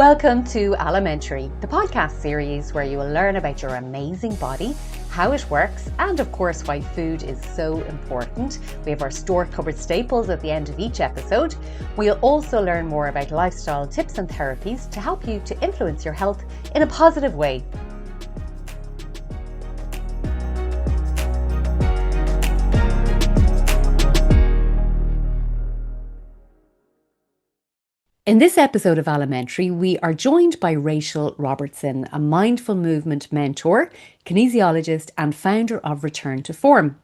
Welcome to Alimentary, the podcast series where you will learn about your amazing body, how it works, and of course why food is so important. We have our store cupboard staples at the end of each episode. We'll also learn more about lifestyle tips and therapies to help you to influence your health in a positive way. In this episode of Alimentary, we are joined by Rachel Robertson, a mindful movement mentor, kinesiologist, and founder of Return to Form.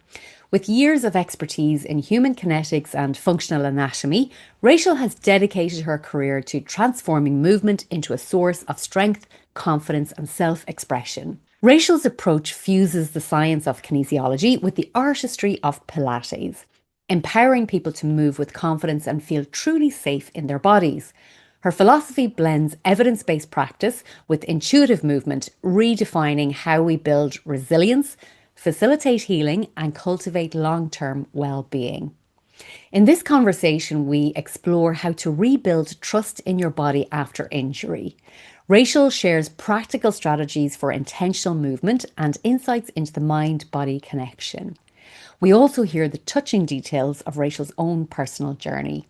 With years of expertise in human kinetics and functional anatomy, Rachel has dedicated her career to transforming movement into a source of strength, confidence, and self-expression. Rachel's approach fuses the science of kinesiology with the artistry of Pilates, empowering people to move with confidence and feel truly safe in their bodies. Her philosophy blends evidence-based practice with intuitive movement, redefining how we build resilience, facilitate healing, and cultivate long-term well-being. In this conversation, we explore how to rebuild trust in your body after injury. Rachel shares practical strategies for intentional movement and insights into the mind-body connection. We also hear the touching details of Rachel's own personal journey,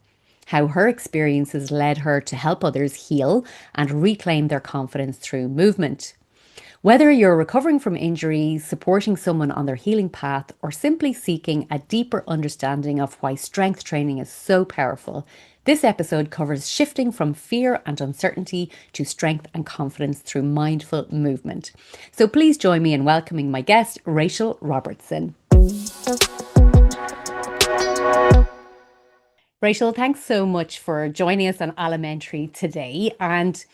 how her experiences led her to help others heal and reclaim their confidence through movement. Whether you're recovering from injuries, supporting someone on their healing path, or simply seeking a deeper understanding of why strength training is so powerful, this episode covers shifting from fear and uncertainty to strength and confidence through mindful movement. So please join me in welcoming my guest, Rachel Robertson. Rachel, thanks so much for joining us on Alimentary today. And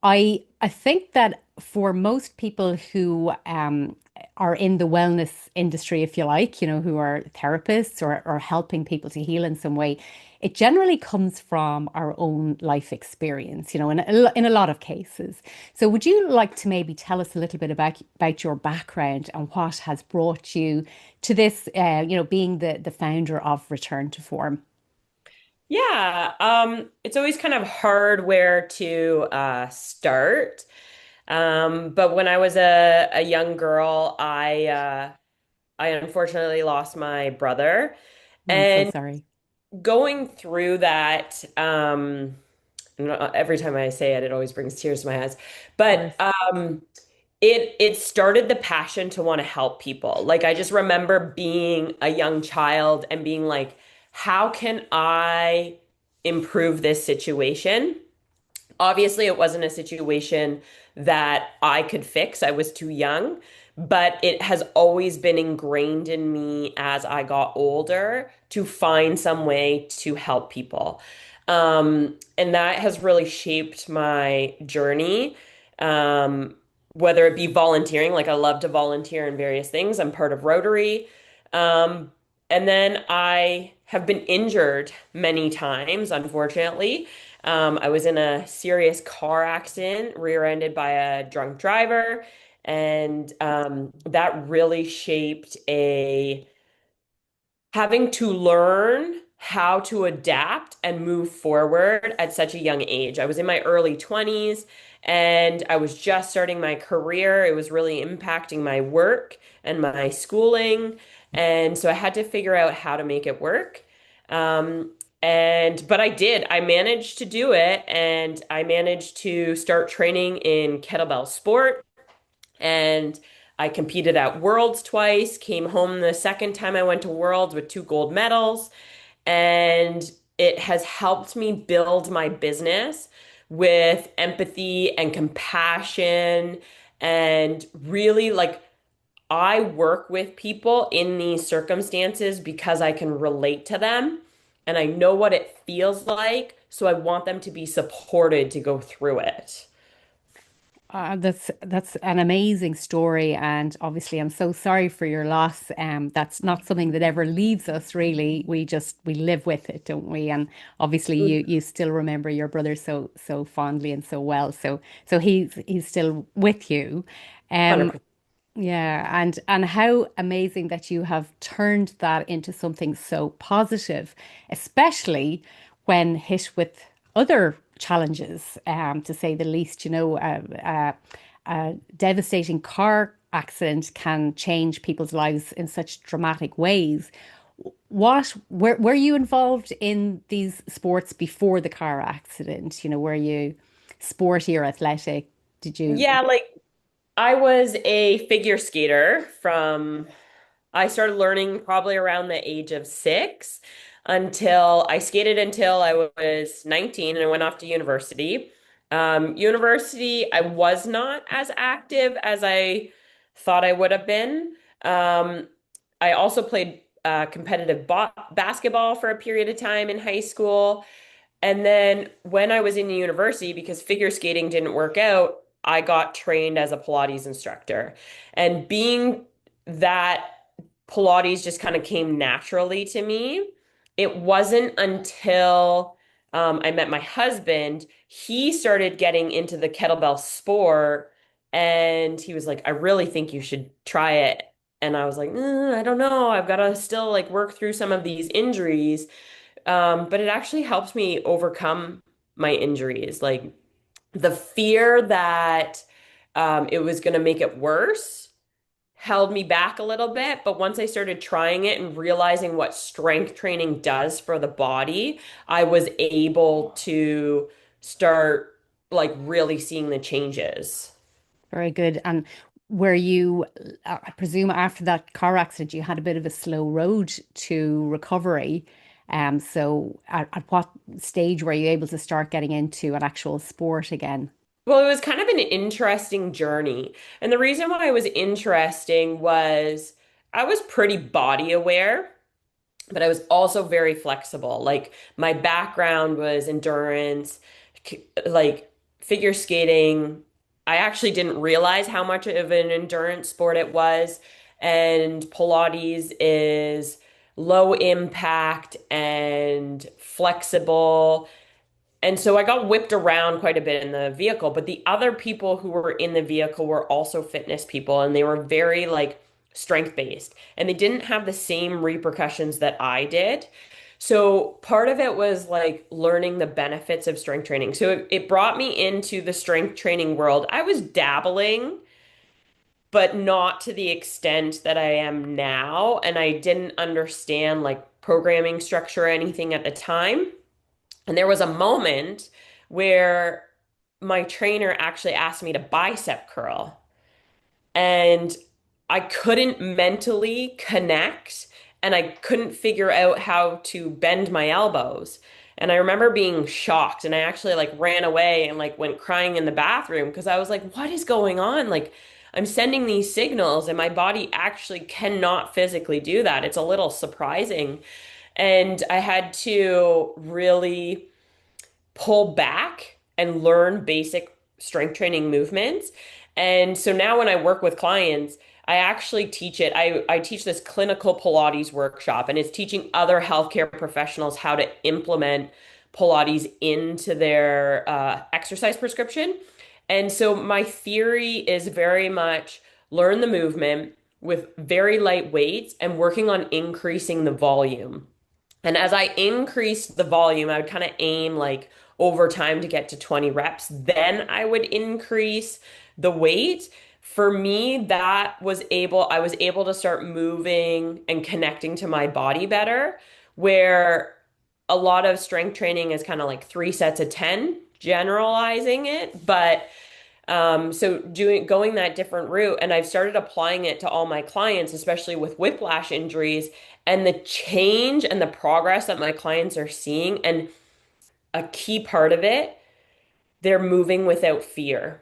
I think that for most people who are in the wellness industry, if you like, who are therapists or helping people to heal in some way, it generally comes from our own life experience, in a lot of cases. So would you like to maybe tell us a little bit about your background and what has brought you to this, being the founder of Return to Form? Yeah, it's always kind of hard where to start. But when I was a young girl, I unfortunately lost my brother. I'm so And sorry. going through that, every time I say it, it always brings tears to my eyes. Of But course. it started the passion to want to help people. Like I just remember being a young child and being like, how can I improve this situation? Obviously, it wasn't a situation that I could fix. I was too young, but it has always been ingrained in me as I got older to find some way to help people. And that has really shaped my journey. Um, Whether it be volunteering, like I love to volunteer in various things. I'm part of Rotary. Um, and then I have been injured many times, unfortunately. I was in a serious car accident, rear-ended by a drunk driver, and that really shaped a having to learn how to adapt and move forward at such a young age. I was in my early 20s and I was just starting my career. It was really impacting my work and my schooling. And so I had to figure out how to make it work. Um, but I did. I managed to do it and I managed to start training in kettlebell sport. And I competed at Worlds twice, came home the second time I went to Worlds with two gold medals, and it has helped me build my business with empathy and compassion and really like I work with people in these circumstances because I can relate to them and I know what it feels like, so I want them to be supported to go through it. That's an amazing story, and obviously, I'm so sorry for your loss. That's not something that ever leaves us, really. We live with it, don't we? And obviously, you still remember your brother so fondly and so well. So he's still with you. Um, 100%. yeah, and how amazing that you have turned that into something so positive, especially when hit with other challenges, to say the least. A devastating car accident can change people's lives in such dramatic ways. Were you involved in these sports before the car accident? Were you sporty or athletic? Did you? Yeah, like I was a figure skater I started learning probably around the age of 6 until I skated until I was 19 and I went off to university. University, I was not as active as I thought I would have been. Um, I also played competitive basketball for a period of time in high school. And then when I was in university, because figure skating didn't work out, I got trained as a Pilates instructor. And being that Pilates just kind of came naturally to me, it wasn't until I met my husband, he started getting into the kettlebell sport. And he was like, I really think you should try it. And I was like, I don't know. I've got to still like work through some of these injuries. But it actually helped me overcome my injuries. Like the fear that it was going to make it worse held me back a little bit. But once I started trying it and realizing what strength training does for the body, I was able to start like really seeing the changes. Very good. And were you, I presume after that car accident, you had a bit of a slow road to recovery. So at what stage were you able to start getting into an actual sport again? Well, it was kind of an interesting journey. And the reason why it was interesting was I was pretty body aware, but I was also very flexible. Like my background was endurance, like figure skating. I actually didn't realize how much of an endurance sport it was. And Pilates is low impact and flexible, and so I got whipped around quite a bit in the vehicle, but the other people who were in the vehicle were also fitness people and they were very like strength based and they didn't have the same repercussions that I did. So part of it was like learning the benefits of strength training. So it brought me into the strength training world. I was dabbling, but not to the extent that I am now. And I didn't understand like programming structure or anything at the time. And there was a moment where my trainer actually asked me to bicep curl, and I couldn't mentally connect and I couldn't figure out how to bend my elbows. And I remember being shocked and I actually like ran away and like went crying in the bathroom because I was like, what is going on? Like, I'm sending these signals and my body actually cannot physically do that. It's a little surprising. And I had to really pull back and learn basic strength training movements. And so now when I work with clients, I actually teach it. I teach this clinical Pilates workshop, and it's teaching other healthcare professionals how to implement Pilates into their exercise prescription. And so my theory is very much learn the movement with very light weights and working on increasing the volume. And as I increased the volume, I would kind of aim like over time to get to 20 reps. Then I would increase the weight. For me, I was able to start moving and connecting to my body better, where a lot of strength training is kind of like 3 sets of 10, generalizing it. But so going that different route, and I've started applying it to all my clients, especially with whiplash injuries, and the change and the progress that my clients are seeing, and a key part of it, they're moving without fear.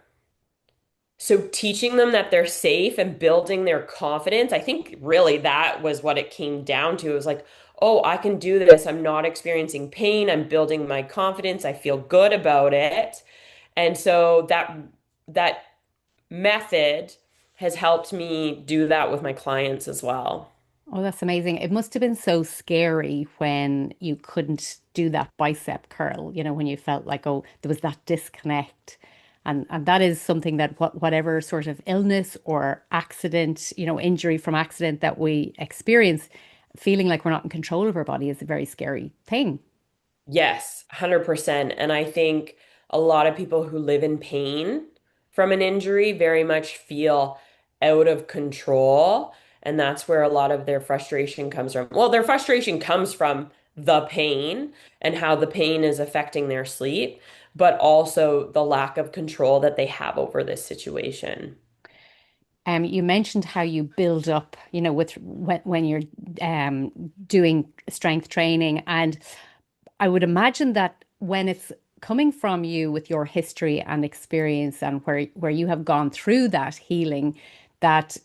So teaching them that they're safe and building their confidence, I think really that was what it came down to. It was like, oh, I can do this. I'm not experiencing pain. I'm building my confidence. I feel good about it. And so that method has helped me do that with my clients as well. Oh, that's amazing. It must have been so scary when you couldn't do that bicep curl, when you felt like, oh, there was that disconnect. And that is something that whatever sort of illness or accident, injury from accident that we experience, feeling like we're not in control of our body is a very scary thing. Yes, 100%. And I think a lot of people who live in pain from an injury very much feel out of control. And that's where a lot of their frustration comes from. Well, their frustration comes from the pain and how the pain is affecting their sleep, but also the lack of control that they have over this situation. You mentioned how you build up, with when you're doing strength training, and I would imagine that when it's coming from you with your history and experience and where you have gone through that healing, that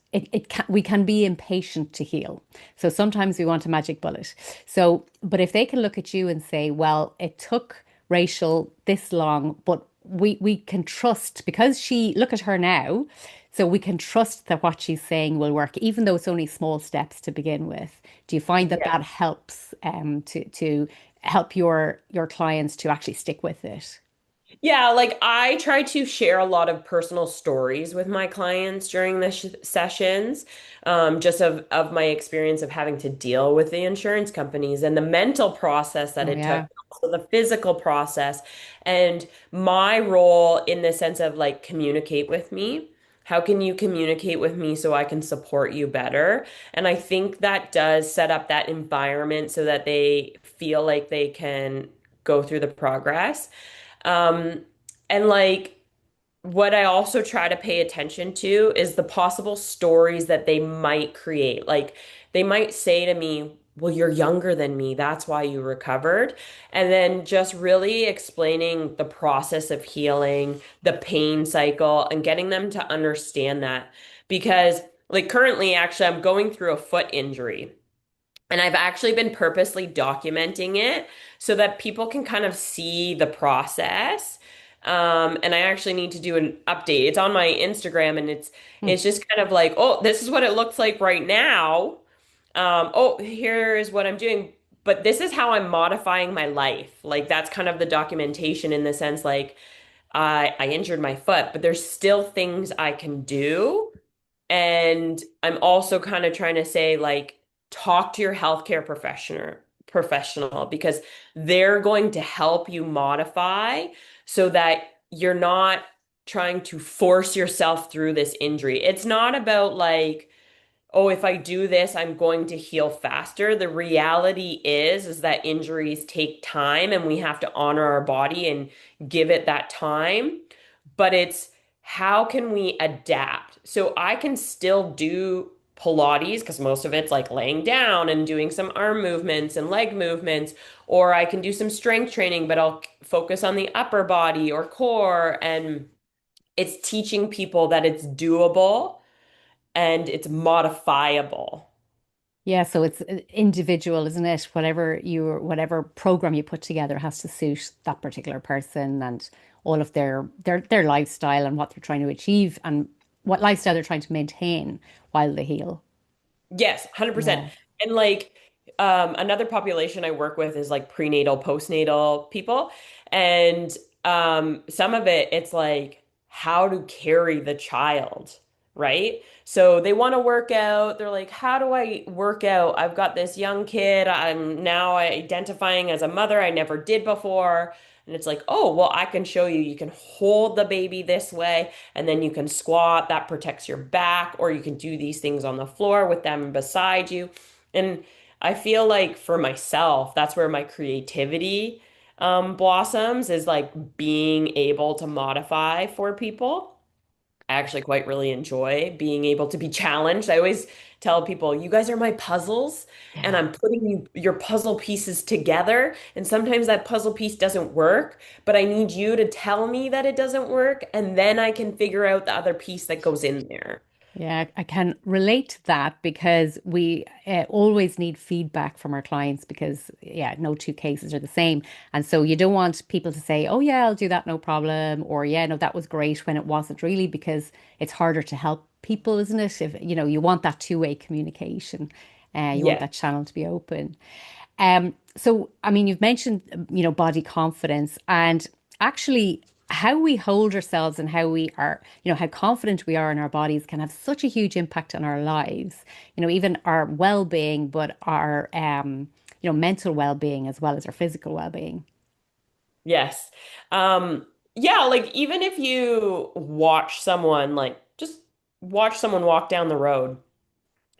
we can be impatient to heal. So sometimes we want a magic bullet. So, but if they can look at you and say, well, it took Rachel this long, but we can trust because she look at her now. So we can trust that what she's saying will work, even though it's only small steps to begin with. Do you find that that helps to help your clients to actually stick with it? Yeah, like I try to share a lot of personal stories with my clients during the sh sessions, just of my experience of having to deal with the insurance companies and the mental process that Oh it took, yeah. also the physical process, and my role in the sense of like communicate with me. How can you communicate with me so I can support you better? And I think that does set up that environment so that they feel like they can go through the progress. Um, and like what I also try to pay attention to is the possible stories that they might create. Like they might say to me, well, you're younger than me. That's why you recovered. And then just really explaining the process of healing, the pain cycle, and getting them to understand that. Because, like, currently, actually, I'm going through a foot injury. And I've actually been purposely documenting it so that people can kind of see the process. And I actually need to do an update. It's on my Instagram and Hmm. it's just kind of like, oh, this is what it looks like right now. Oh, here is what I'm doing. But this is how I'm modifying my life. Like that's kind of the documentation in the sense like I injured my foot, but there's still things I can do and I'm also kind of trying to say, like, talk to your healthcare professional because they're going to help you modify so that you're not trying to force yourself through this injury. It's not about like, oh, if I do this, I'm going to heal faster. The reality is that injuries take time and we have to honor our body and give it that time. But it's how can we adapt? So I can still do Pilates because most of it's like laying down and doing some arm movements and leg movements, or I can do some strength training, but I'll focus on the upper body or core. And it's teaching people that it's doable and it's modifiable. Yeah, so it's individual, isn't it? Whatever program you put together has to suit that particular person and all of their lifestyle and what they're trying to achieve and what lifestyle they're trying to maintain while they heal. Yes, 100%. Yeah. And like another population I work with is like prenatal, postnatal people. And some of it, it's like how to carry the child, right? So they want to work out. They're like, how do I work out? I've got this young kid. I'm now identifying as a mother I never did before. And it's like, oh, well, I can show you. You can hold the baby this way and then you can squat, that protects your back, or you can do these things on the floor with them beside you. And I feel like for myself, that's where my creativity blossoms is like being able to modify for people. I actually quite really enjoy being able to be challenged. I always tell people, you guys are my puzzles, and Yeah. I'm putting your puzzle pieces together. And sometimes that puzzle piece doesn't work, but I need you to tell me that it doesn't work, and then I can figure out the other piece that goes in there. Yeah, I can relate to that because we always need feedback from our clients because, yeah, no two cases are the same. And so you don't want people to say, oh, yeah, I'll do that, no problem. Or, yeah, no, that was great when it wasn't really because it's harder to help people, isn't it? If, you want that two-way communication, you want Yeah. that channel to be open. So, I mean, you've mentioned, body confidence and actually how we hold ourselves and how we are, how confident we are in our bodies can have such a huge impact on our lives, even our well-being, but our, mental well-being as well as our physical well-being. Yes. yeah, like even if you watch someone, like just watch someone walk down the road,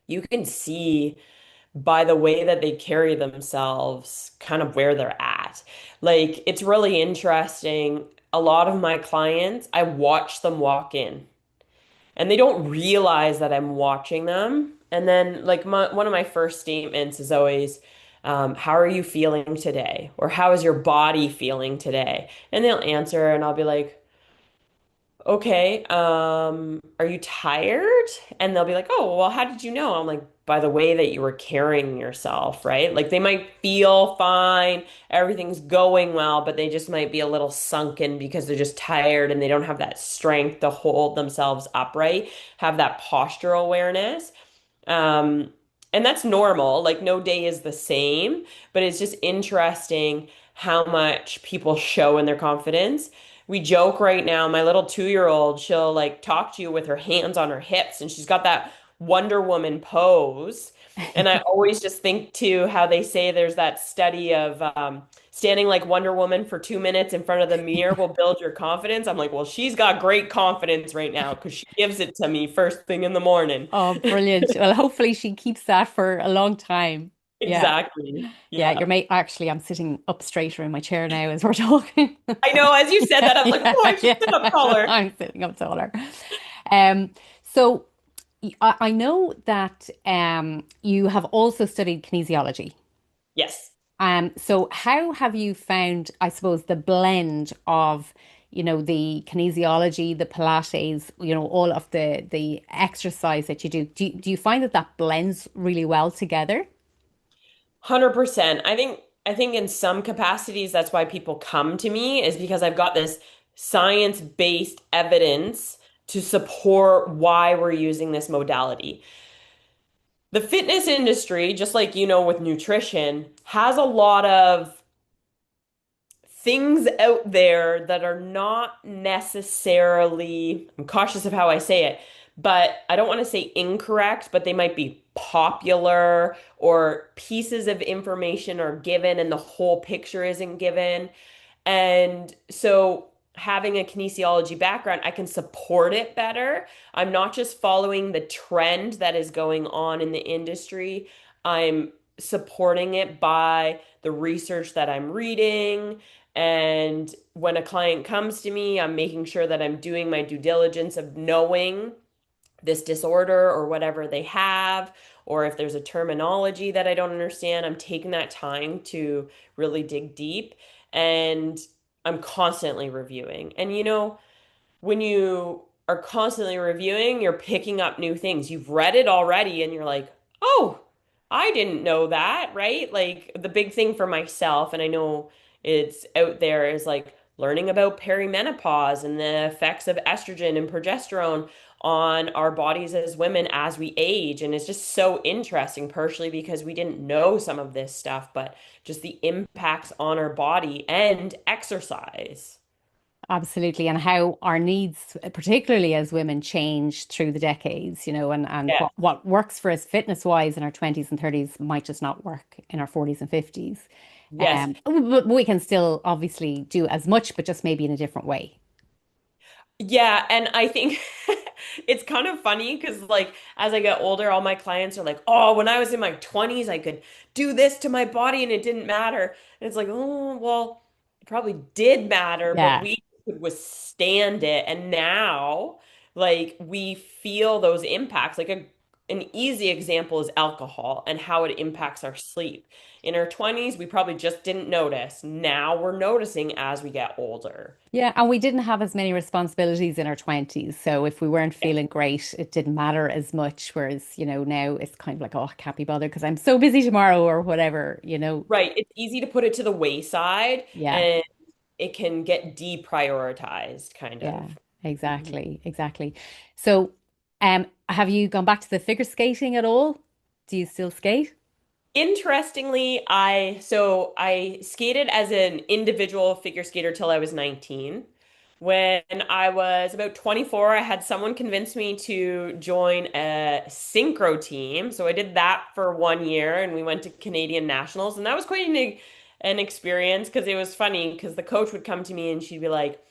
you can see by the way that they carry themselves kind of where they're at. Like it's really interesting. A lot of my clients, I watch them walk in and they don't realize that I'm watching them. And then, like, one of my first statements is always, how are you feeling today? Or how is your body feeling today? And they'll answer, and I'll be like, okay, are you tired? And they'll be like, oh, well, how did you know? I'm like, by the way that you were carrying yourself, right? Like they might feel fine, everything's going well, but they just might be a little sunken because they're just tired and they don't have that strength to hold themselves upright, have that postural awareness. Um, and that's normal. Like no day is the same, but it's just interesting how much people show in their confidence. We joke right now, my little 2-year-old, she'll like talk to you with her hands on her hips and she's got that Wonder Woman pose. And I always just think too how they say there's that study of standing like Wonder Woman for 2 minutes in front of the mirror will build your confidence. I'm like, well, she's got great confidence right now because she gives it to me first thing in the morning. Oh, brilliant. Well, hopefully she keeps that for a long time. Yeah. Exactly. Yeah, Yeah. your mate, actually, I'm sitting up straighter in my chair now as we're talking. I know as you said that, I was like, Yeah, oh, I should sit up yeah. taller. I'm sitting up taller. So I know that you have also studied kinesiology. Yes. So how have you found, I suppose, the blend of, the kinesiology, the Pilates, all of the exercise that you do? Do you find that that blends really well together? 100%. I think in some capacities that's why people come to me is because I've got this science-based evidence to support why we're using this modality. The fitness industry, just like with nutrition, has a lot of things out there that are not necessarily, I'm cautious of how I say it, but I don't want to say incorrect, but they might be popular or pieces of information are given and the whole picture isn't given. And so having a kinesiology background, I can support it better. I'm not just following the trend that is going on in the industry. I'm supporting it by the research that I'm reading. And when a client comes to me, I'm making sure that I'm doing my due diligence of knowing this disorder or whatever they have, or if there's a terminology that I don't understand, I'm taking that time to really dig deep. And I'm constantly reviewing. And when you are constantly reviewing, you're picking up new things. You've read it already and you're like, oh, I didn't know that, right? Like the big thing for myself, and I know it's out there, is like learning about perimenopause and the effects of estrogen and progesterone on our bodies as women as we age. And it's just so interesting, partially because we didn't know some of this stuff, but just the impacts on our body and exercise. Absolutely. And how our needs, particularly as women, change through the decades, and Yeah. what works for us fitness wise in our 20s and 30s might just not work in our 40s and 50s. Yes. But we can still obviously do as much, but just maybe in a different way. Yeah, and I think it's kind of funny because like as I get older, all my clients are like, "Oh, when I was in my 20s, I could do this to my body and it didn't matter." And it's like, "Oh, well, it probably did matter, but Yeah. we could withstand it." And now, like we feel those impacts. Like an easy example is alcohol and how it impacts our sleep. In our 20s, we probably just didn't notice. Now we're noticing as we get older. Yeah, and we didn't have as many responsibilities in our 20s. So if we weren't feeling great, it didn't matter as much. Whereas, now it's kind of like, oh, I can't be bothered because I'm so busy tomorrow or whatever. Right. It's easy to put it to the wayside Yeah, and it can get deprioritized, kind yeah, of. Mhm. exactly, exactly. So, have you gone back to the figure skating at all? Do you still skate? Interestingly, I skated as an individual figure skater till I was 19. When I was about 24, I had someone convince me to join a synchro team. So I did that for 1 year and we went to Canadian Nationals. And that was quite an experience because it was funny because the coach would come to me and she'd be like,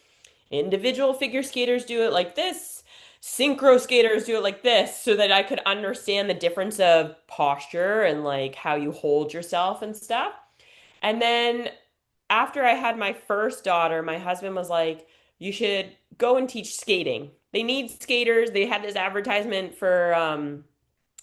individual figure skaters do it like this, synchro skaters do it like this, so that I could understand the difference of posture and like how you hold yourself and stuff. And then after I had my first daughter, my husband was like, you should go and teach skating. They need skaters. They had this advertisement for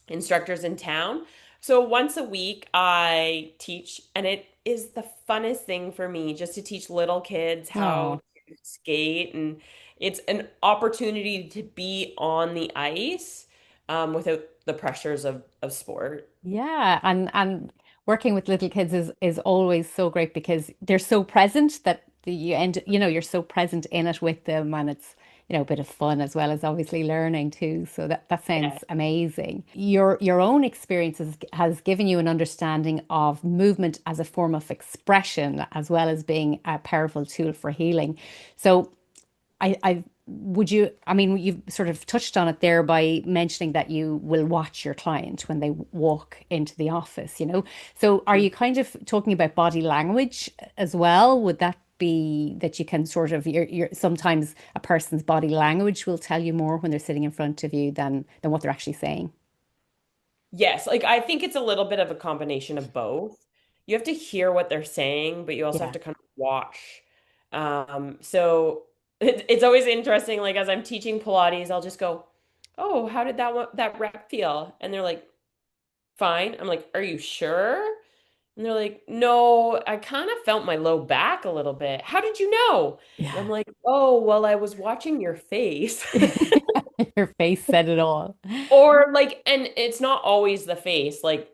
instructors in town. So once a week, I teach, and it is the funnest thing for me just to teach little kids how Oh, to skate. And it's an opportunity to be on the ice without the pressures of sport. yeah. And working with little kids is always so great because they're so present that you end, you're so present in it with them, and it's, a bit of fun as well as obviously learning too. So that Yeah. sounds amazing. Your own experiences has given you an understanding of movement as a form of expression as well as being a powerful tool for healing. So I would you, I mean, you've sort of touched on it there by mentioning that you will watch your client when they walk into the office. So are you kind of talking about body language as well? Would that be that you can sort of, sometimes a person's body language will tell you more when they're sitting in front of you than what they're actually saying? Yes, like I think it's a little bit of a combination of both. You have to hear what they're saying, but you also have Yeah. to kind of watch. So it's always interesting. Like as I'm teaching Pilates, I'll just go, "Oh, how did that rep feel?" And they're like, "Fine." I'm like, "Are you sure?" And they're like, "No, I kind of felt my low back a little bit. How did you know?" And I'm Yeah. like, "Oh, well, I was watching your face." Your face said it all. Or like, and it's not always the face. Like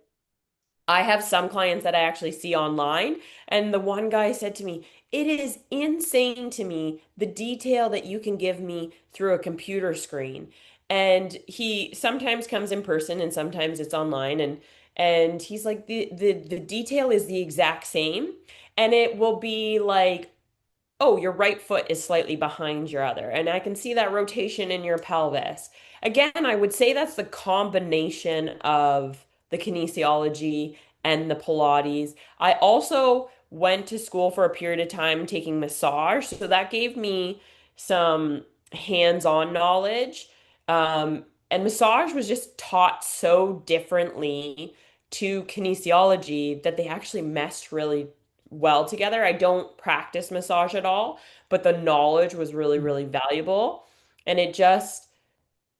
I have some clients that I actually see online, and the one guy said to me, "It is insane to me the detail that you can give me through a computer screen." And he sometimes comes in person and sometimes it's online, and he's like the detail is the exact same, and it will be like, oh, your right foot is slightly behind your other. And I can see that rotation in your pelvis. Again, I would say that's the combination of the kinesiology and the Pilates. I also went to school for a period of time taking massage. So that gave me some hands-on knowledge. And massage was just taught so differently to kinesiology that they actually meshed really well together. I don't practice massage at all, but the knowledge was really, really valuable. And it just,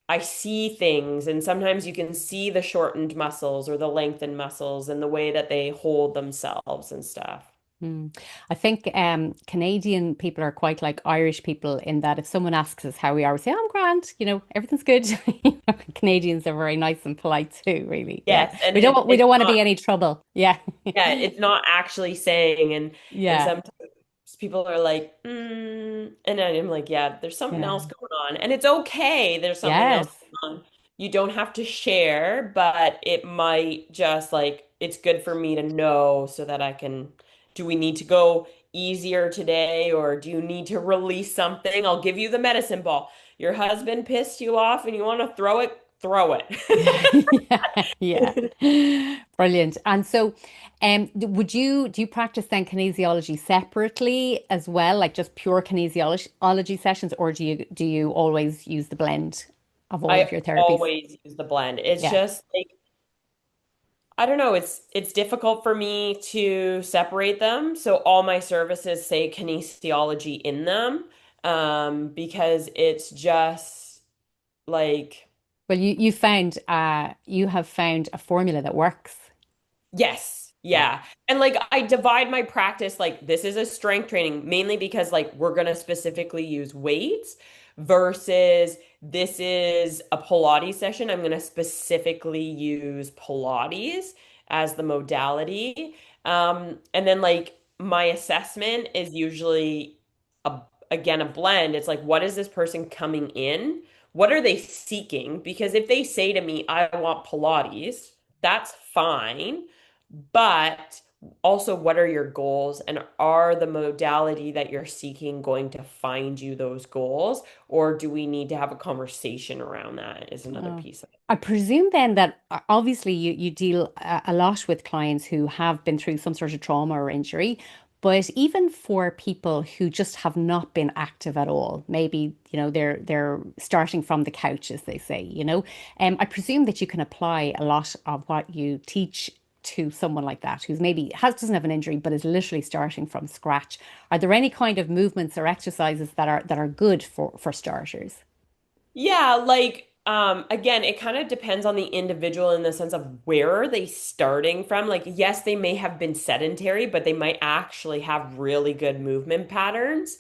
I see things, and sometimes you can see the shortened muscles or the lengthened muscles and the way that they hold themselves and stuff. Mm. I think Canadian people are quite like Irish people in that if someone asks us how we are, we say, "Oh, I'm grand, everything's good." Canadians are very nice and polite too, really. Yeah. Yes, and We don't we it's don't want to not, be any trouble. Yeah. yeah, it's not actually saying, and Yeah. sometimes people are like, and then I'm like, yeah, there's something Yeah. else going on, and it's okay. There's something else Yes. going on. You don't have to share, but it might just like it's good for me to know so that I can. Do we need to go easier today, or do you need to release something? I'll give you the medicine ball. Your husband pissed you off, and you want to throw it, throw Yeah. Yeah. it. Brilliant. And so, would you do you practice then kinesiology separately as well, like just pure kinesiology sessions, or do you always use the blend of all of I your therapies? always use the blend. It's Yeah. just like I don't know, it's difficult for me to separate them. So all my services say kinesiology in them, because it's just like Well, you have found a formula that works. yes. Yeah. Yeah. And like I divide my practice like this is a strength training mainly because like we're going to specifically use weights versus this is a Pilates session. I'm going to specifically use Pilates as the modality. And then like my assessment is usually a, again a blend. It's like what is this person coming in? What are they seeking? Because if they say to me, I want Pilates, that's fine. But also, what are your goals? And are the modality that you're seeking going to find you those goals? Or do we need to have a conversation around that? Is another Oh. piece of it. I presume then that obviously you deal a lot with clients who have been through some sort of trauma or injury, But even for people who just have not been active at all, maybe, they're starting from the couch, as they say, I presume that you can apply a lot of what you teach to someone like that who's maybe doesn't have an injury but is literally starting from scratch. Are there any kind of movements or exercises that are good for starters? Yeah, again, it kind of depends on the individual in the sense of where are they starting from. Like, yes, they may have been sedentary, but they might actually have really good movement patterns.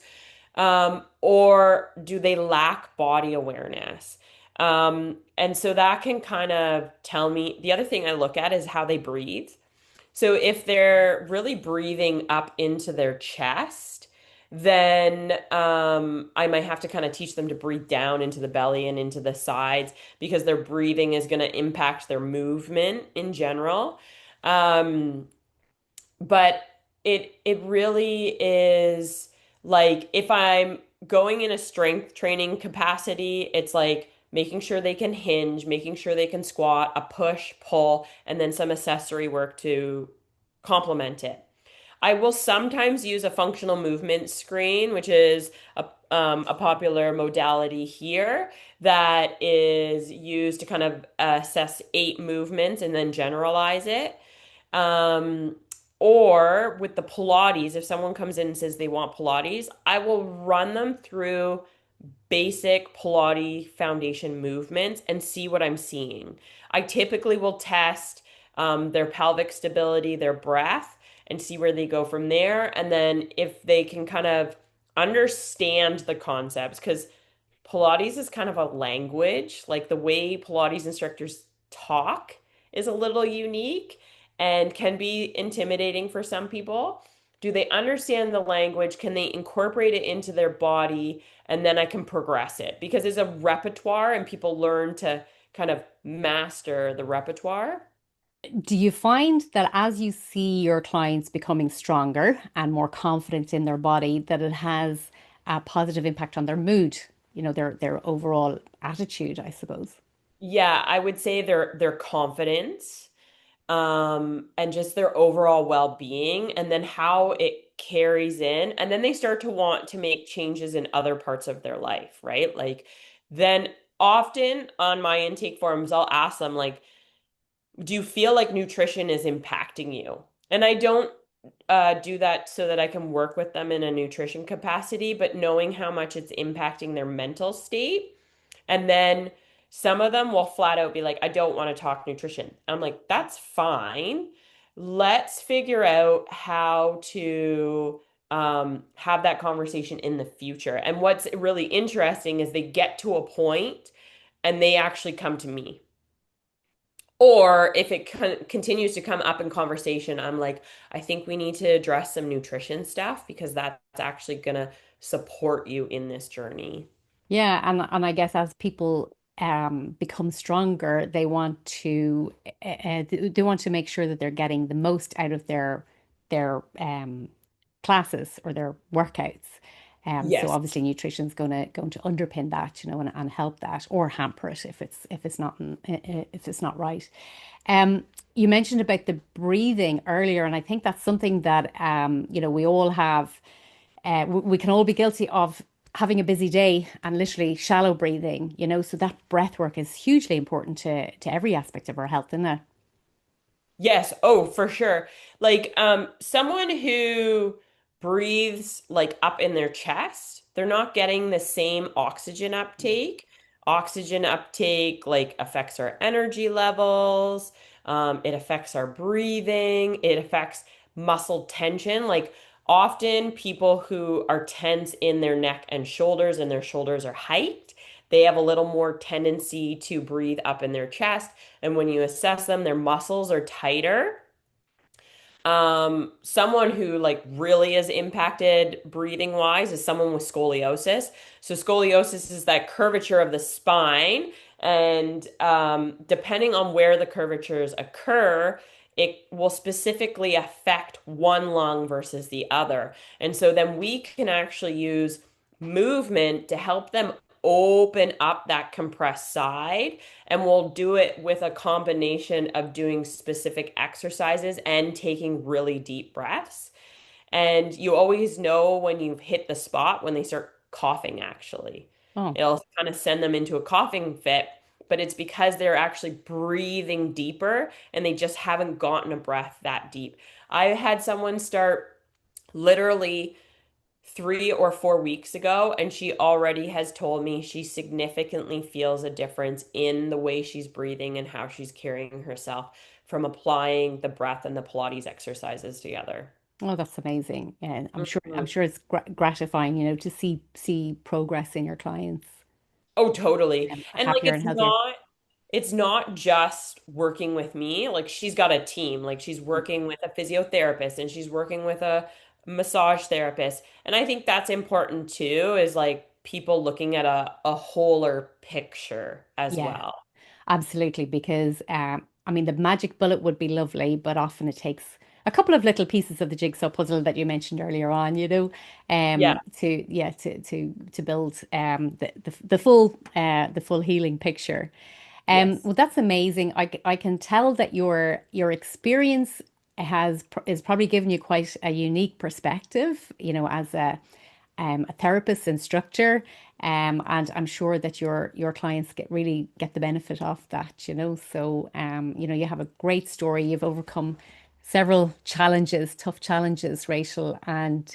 Or do they lack body awareness? And so that can kind of tell me. The other thing I look at is how they breathe. So if they're really breathing up into their chest, then I might have to kind of teach them to breathe down into the belly and into the sides because their breathing is going to impact their movement in general. Um, but it really is like if I'm going in a strength training capacity, it's like making sure they can hinge, making sure they can squat, a push, pull, and then some accessory work to complement it. I will sometimes use a functional movement screen, which is a popular modality here that is used to kind of assess 8 movements and then generalize it. Um, or with the Pilates, if someone comes in and says they want Pilates, I will run them through basic Pilates foundation movements and see what I'm seeing. I typically will test their pelvic stability, their breath, and see where they go from there. And then if they can kind of understand the concepts, because Pilates is kind of a language, like the way Pilates instructors talk is a little unique and can be intimidating for some people. Do they understand the language? Can they incorporate it into their body? And then I can progress it because it's a repertoire and people learn to kind of master the repertoire. Do you find that as you see your clients becoming stronger and more confident in their body, that it has a positive impact on their mood, their overall attitude, I suppose? Yeah, I would say their confidence, and just their overall well-being, and then how it carries in, and then they start to want to make changes in other parts of their life, right? Like then often on my intake forms, I'll ask them like, do you feel like nutrition is impacting you? And I don't do that so that I can work with them in a nutrition capacity, but knowing how much it's impacting their mental state. And then some of them will flat out be like, I don't want to talk nutrition. I'm like, that's fine. Let's figure out how to have that conversation in the future. And what's really interesting is they get to a point and they actually come to me. Or if it continues to come up in conversation, I'm like, I think we need to address some nutrition stuff because that's actually going to support you in this journey. Yeah, and I guess as people become stronger, they want to make sure that they're getting the most out of their classes or their workouts. So Yes. obviously nutrition is going to underpin that, and help that or hamper it if it's not right. Um, you mentioned about the breathing earlier, and I think that's something that we all have. We can all be guilty of having a busy day and literally shallow breathing, so that breath work is hugely important to every aspect of our health, isn't it? Yes, oh, for sure. Like someone who breathes like up in their chest, they're not getting the same oxygen uptake. Oxygen uptake like affects our energy levels. It affects our breathing. It affects muscle tension. Like often people who are tense in their neck and shoulders and their shoulders are hiked, they have a little more tendency to breathe up in their chest. And when you assess them, their muscles are tighter. Someone who like really is impacted breathing wise is someone with scoliosis. So scoliosis is that curvature of the spine, and depending on where the curvatures occur, it will specifically affect one lung versus the other. And so then we can actually use movement to help them open up that compressed side, and we'll do it with a combination of doing specific exercises and taking really deep breaths. And you always know when you've hit the spot when they start coughing, actually. Oh, It'll kind of send them into a coughing fit, but it's because they're actually breathing deeper and they just haven't gotten a breath that deep. I had someone start literally 3 or 4 weeks ago, and she already has told me she significantly feels a difference in the way she's breathing and how she's carrying herself from applying the breath and the Pilates exercises together. oh, that's amazing. Yeah, I'm Mhm. sure it's gratifying, to see progress in your clients, Oh, totally. And like happier and healthier. it's not just working with me. Like she's got a team. Like she's working with a physiotherapist and she's working with a massage therapist. And I think that's important too, is like people looking at a wholer picture as Yeah. well. Absolutely, because I mean, the magic bullet would be lovely, but often it takes a couple of little pieces of the jigsaw puzzle that you mentioned earlier on, Yeah. to build the full healing picture. Yes. Well, that's amazing. I can tell that your experience is probably giving you quite a unique perspective, as a therapist instructor, and I'm sure that your clients get the benefit of that, So, you have a great story. You've overcome several challenges, tough challenges, Rachel, and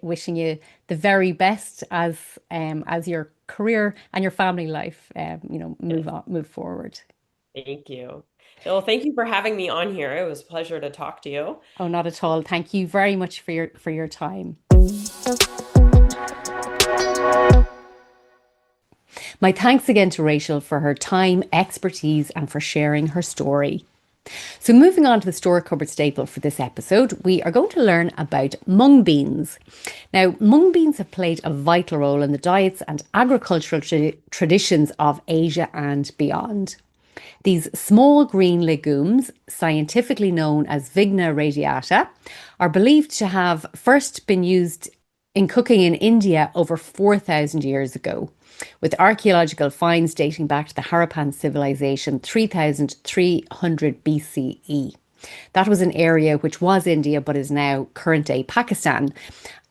wishing you the very best as your career and your family life, Yes. move forward. Thank you. Well, thank you for having me on here. It was a pleasure to talk to you. Oh, not at all. Thank you very much for your time. My thanks again to Rachel for her time, expertise, and for sharing her story. So, moving on to the store cupboard staple for this episode, we are going to learn about mung beans. Now, mung beans have played a vital role in the diets and agricultural traditions of Asia and beyond. These small green legumes, scientifically known as Vigna radiata, are believed to have first been used in cooking in India over 4,000 years ago, with archaeological finds dating back to the Harappan civilization 3,300 BCE. That was an area which was India but is now current day Pakistan.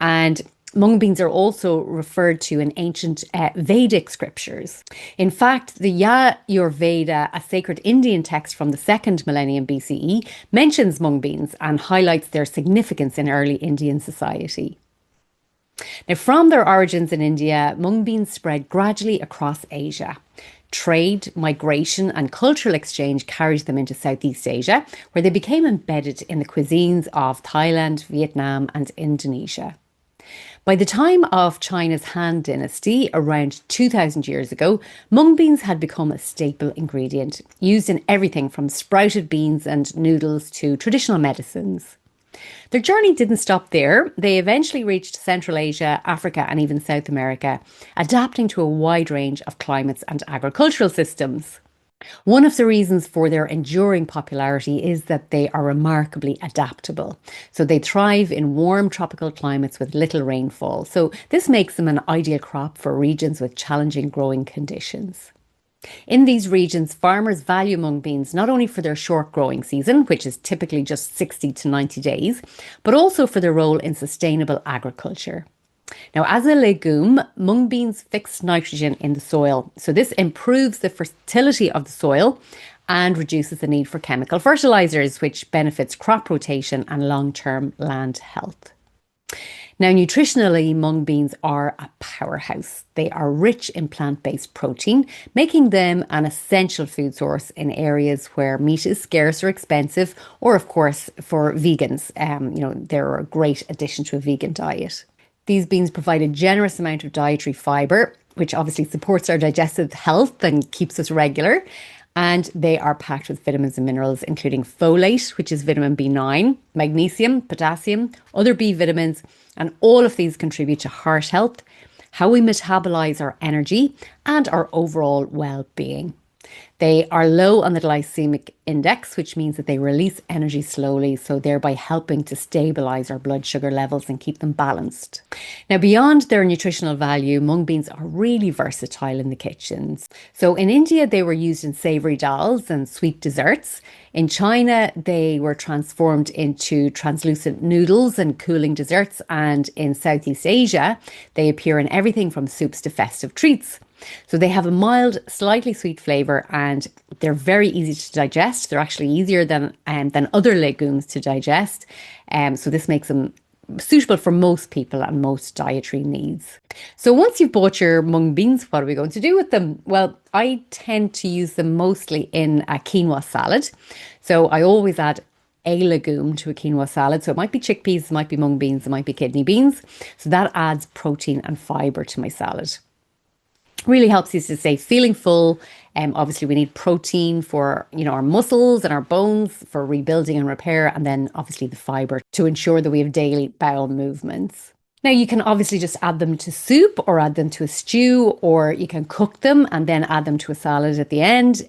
And mung beans are also referred to in ancient Vedic scriptures. In fact, the Veda, a sacred Indian text from the second millennium BCE, mentions mung beans and highlights their significance in early Indian society. Now, from their origins in India, mung beans spread gradually across Asia. Trade, migration, and cultural exchange carried them into Southeast Asia, where they became embedded in the cuisines of Thailand, Vietnam, and Indonesia. By the time of China's Han Dynasty, around 2000 years ago, mung beans had become a staple ingredient, used in everything from sprouted beans and noodles to traditional medicines. Their journey didn't stop there. They eventually reached Central Asia, Africa, and even South America, adapting to a wide range of climates and agricultural systems. One of the reasons for their enduring popularity is that they are remarkably adaptable. So they thrive in warm tropical climates with little rainfall. So this makes them an ideal crop for regions with challenging growing conditions. In these regions, farmers value mung beans not only for their short growing season, which is typically just 60 to 90 days, but also for their role in sustainable agriculture. Now, as a legume, mung beans fix nitrogen in the soil. So this improves the fertility of the soil and reduces the need for chemical fertilizers, which benefits crop rotation and long-term land health. Now, nutritionally, mung beans are a powerhouse. They are rich in plant based protein, making them an essential food source in areas where meat is scarce or expensive, or, of course, for vegans. They're a great addition to a vegan diet. These beans provide a generous amount of dietary fibre, which obviously supports our digestive health and keeps us regular. And they are packed with vitamins and minerals, including folate, which is vitamin B9, magnesium, potassium, other B vitamins, and all of these contribute to heart health, how we metabolize our energy, and our overall well being. They are low on the glycemic index, which means that they release energy slowly, so thereby helping to stabilize our blood sugar levels and keep them balanced. Now, beyond their nutritional value, mung beans are really versatile in the kitchens. So in India, they were used in savory dals and sweet desserts. In China, they were transformed into translucent noodles and cooling desserts. And in Southeast Asia, they appear in everything from soups to festive treats. So they have a mild, slightly sweet flavour, and they're very easy to digest. They're actually easier than other legumes to digest. So this makes them suitable for most people and most dietary needs. So once you've bought your mung beans, what are we going to do with them? Well, I tend to use them mostly in a quinoa salad. So I always add a legume to a quinoa salad. So it might be chickpeas, it might be mung beans, it might be kidney beans. So that adds protein and fibre to my salad. Really helps you to stay feeling full. Obviously, we need protein for our muscles and our bones for rebuilding and repair, and then obviously the fibre to ensure that we have daily bowel movements. Now, you can obviously just add them to soup or add them to a stew, or you can cook them and then add them to a salad at the end.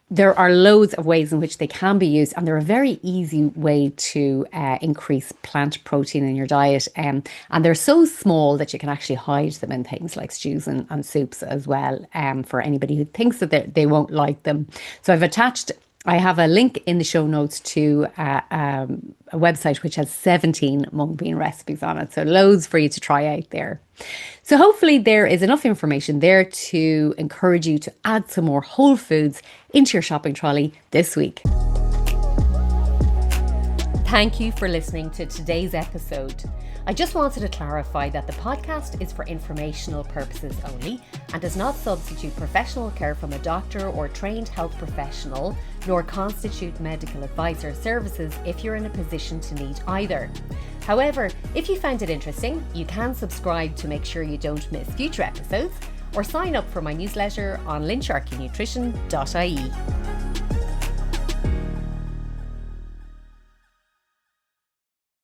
There are loads of ways in which they can be used, and they're a very easy way to increase plant protein in your diet. And they're so small that you can actually hide them in things like stews and soups as well, for anybody who thinks that they won't like them. So I have a link in the show notes to a website which has 17 mung bean recipes on it. So loads for you to try out there. So hopefully there is enough information there to encourage you to add some more whole foods into your shopping trolley this week. Thank you for listening to today's episode. I just wanted to clarify that the podcast is for informational purposes only and does not substitute professional care from a doctor or trained health professional, nor constitute medical advice or services if you're in a position to need either. However, if you found it interesting, you can subscribe to make sure you don't miss future episodes, or sign up for my newsletter on lynsharkeynutrition.ie.